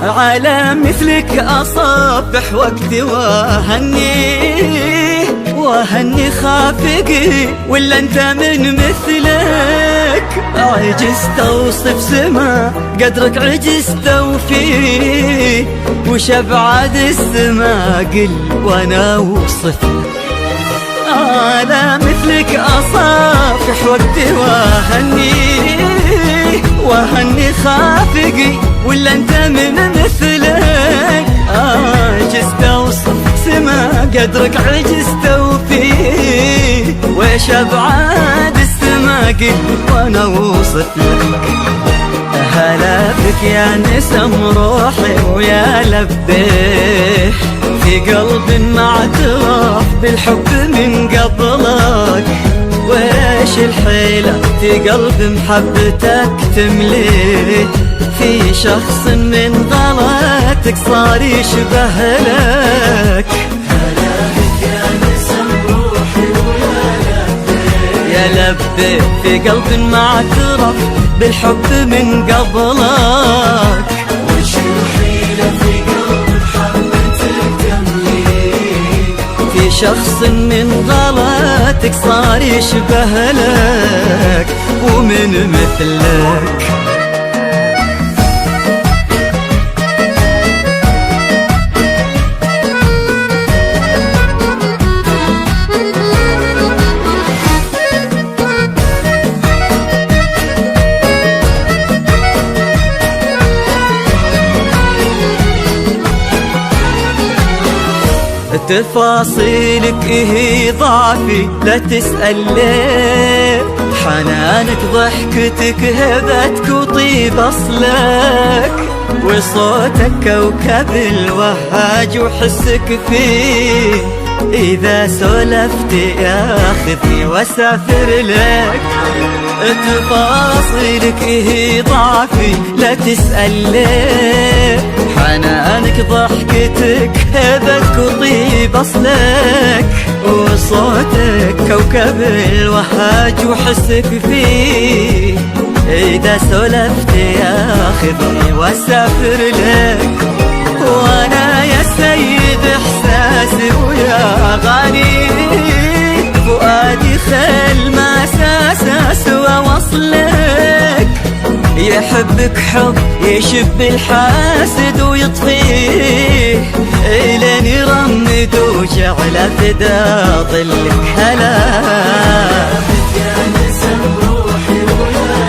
على مثلك أصبح وقتي وهني خافقي، ولا انت من مثلك عجزت اوصف سما قدرك عجزت اوفيه، وش ابعد السما قل وانا اوصف لك. على مثلك اصافح وقتي وهني خافقي، ولا انت من مثلك عجزت اوصف سما قدرك عجزت اوفيه، ويش ابعاد السما قل وانا اوصف لك. هلا بك يا نسم روحي ويا لبيه، في قلب ما اعترف بالحب من قبلك، ويش الحيلة في قلب محبتك تمليه، في شخص من غلاتك صار يشبه لك. هلا بك يا نسم روحي ويا لبيه، يا لبيه في قلب ما اعترف بالحب من قبلك، وش الحيلة في قلب محبتك تمليه، في شخص من غلاتك صار يشبه لك ومن مثلك. تفاصيلك هي ضعفي لا تسأل ليه، حنانك ضحكتك هبتك وطيب أصلك، وصوتك كوكب الوهاج وحسك فيه، إذا سولفت ياخذني واسافر لك. تفاصيلك هي ضعفي لا تسأل ليه، حنانك ضحكتك هبتك وطيب أصلك، وصوتك كوكب الوهاج وحسك فيه، إذا سولفت ياخذني واسافر لك. وانا يا سيد احساسي ويا غالي فؤادي خل ما ساس ووصلك، يحبك حب يشب الحاسد ويطفيه، إلين يرمد وجعل فدا ظلك. هلا يا نسم روحي ويا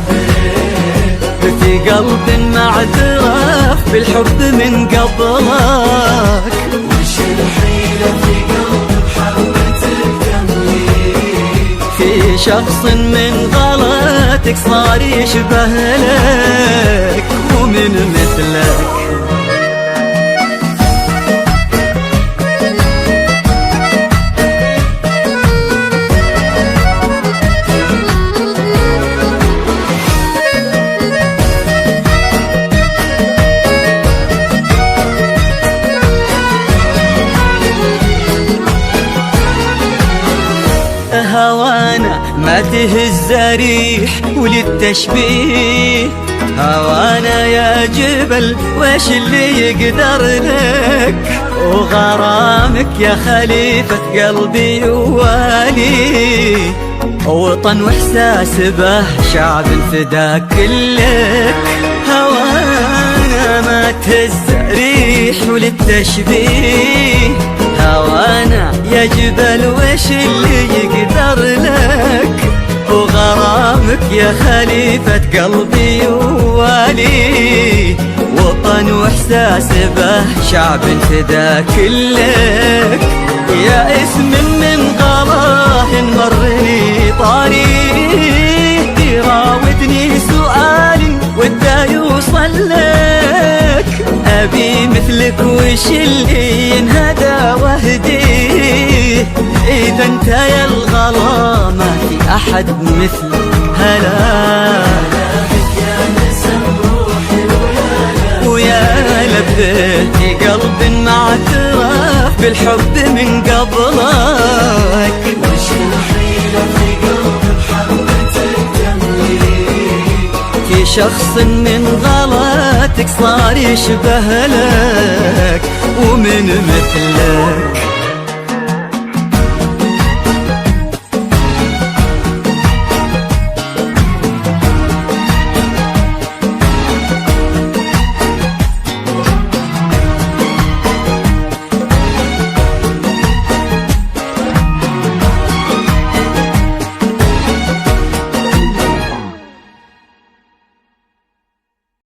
لبيه، في قلب ما اعترف بالحب من قبلك، وش الحيلة في قلب محبتك تمليه، في شخص من غلاتك صار يشبه لك ومن مثلك. هوانا ما تهز ريح وللتشبيه، هوانا يا جبل وش اللي يقدر لك، وغرامك يا خليفة قلبي يوالي، وطن واحساس به شعب فداك لك. هوانا ما تهز ريح وللتشبيه، هوانا يا جبل وش اللي يقدر لك، وغرامك يا خليفة قلبي يوالي، وطن واحساس به شعب فداك لك. يا اسم من غلاه مرني طريق، يراودني سؤال ودا يوصل لك، أبي مثلك وش اللي ينهدى وهديه، إذا انت يا الغلا ما في أحد مثلك. هلا بك يا نسم روحي ويا لبيه، في قلب ما اعترف بالحب من قبلك، وش الحيلة في قلب محبتك تمليه، في شخص من غلاتك صار يشبه لك ومن مثلك.